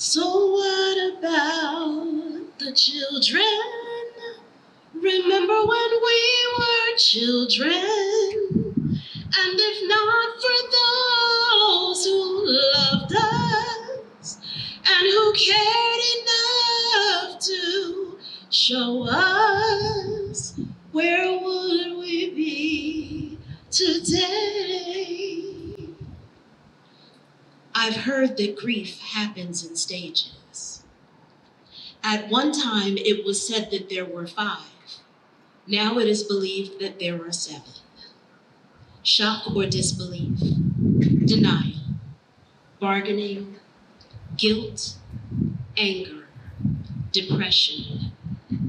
So what about the children? Remember when we were children? And if not for those who loved us and who cared enough to show us, where would we be today? I've heard that grief happens in stages. At one time, it was said that there were 5. Now it is believed that there are 7. Shock or disbelief, denial, bargaining, guilt, anger, depression,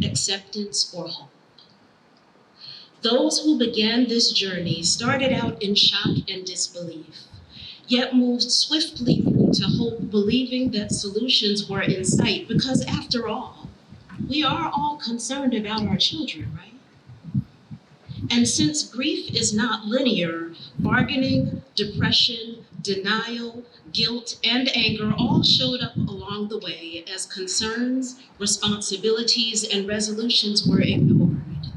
acceptance, or hope. Those who began this journey started out in shock and disbelief, yet moved swiftly through to hope, believing that solutions were in sight, because after all, we are all concerned about our children, right? And since grief is not linear, bargaining, depression, denial, guilt, and anger all showed up along the way as concerns, responsibilities, and resolutions were ignored.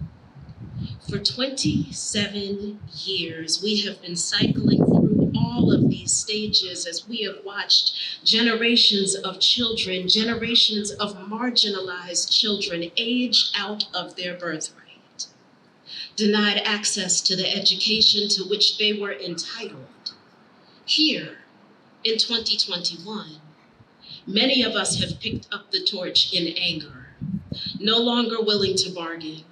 For 27 years, we have been cycling through all of these stages as we have watched generations of children, generations of marginalized children age out of their birthright, denied access to the education to which they were entitled. Here, in 2021, many of us have picked up the torch in anger, no longer willing to bargain,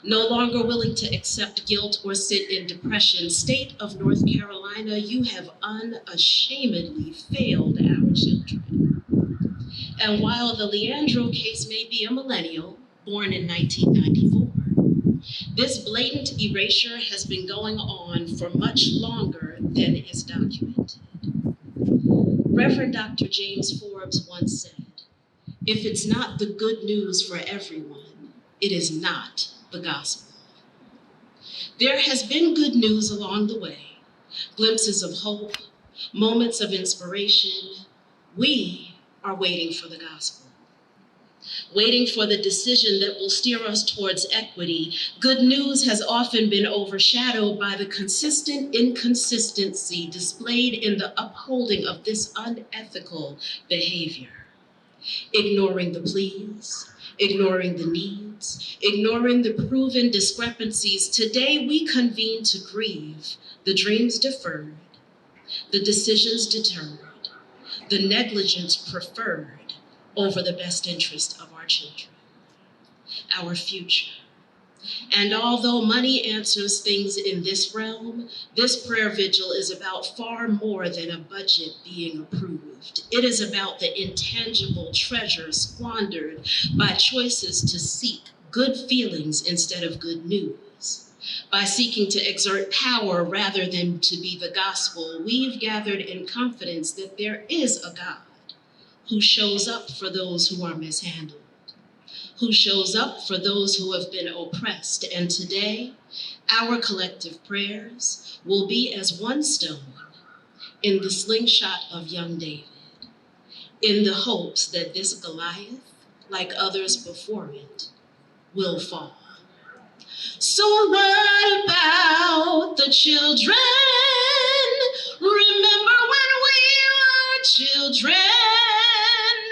no longer willing to accept guilt or sit in depression. State of North Carolina, you have unashamedly failed our children. And while the Leandro case may be a millennial, born in 1994, this blatant erasure has been going on for much longer than is documented. Reverend Dr. James Forbes once said, "If it's not the good news for everyone, it is not the gospel." There has been good news along the way, glimpses of hope, moments of inspiration. We are waiting for the gospel, waiting for the decision that will steer us towards equity. Good news has often been overshadowed by the consistent inconsistency displayed in the upholding of this unethical behavior. Ignoring the pleas, ignoring the needs, ignoring the proven discrepancies. Today we convene to grieve the dreams deferred, the decisions deterred, the negligence preferred over the best interest of our children, our future. And although money answers things in this realm, this prayer vigil is about far more than a budget being approved. It is about the intangible treasure squandered by choices to seek good feelings instead of good news. By seeking to exert power rather than to be the gospel, we've gathered in confidence that there is a God who shows up for those who are mishandled, who shows up for those who have been oppressed. And today, our collective prayers will be as one stone in the slingshot of young David, in the hopes that this Goliath, like others before it, will fall. So what about the children? Remember when we were children?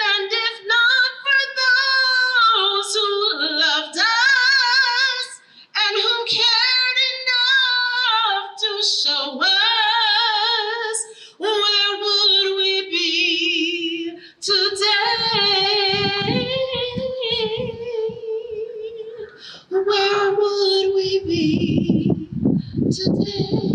And if not for those who loved us and who cared enough to show us, where would we be today? Where would we be today?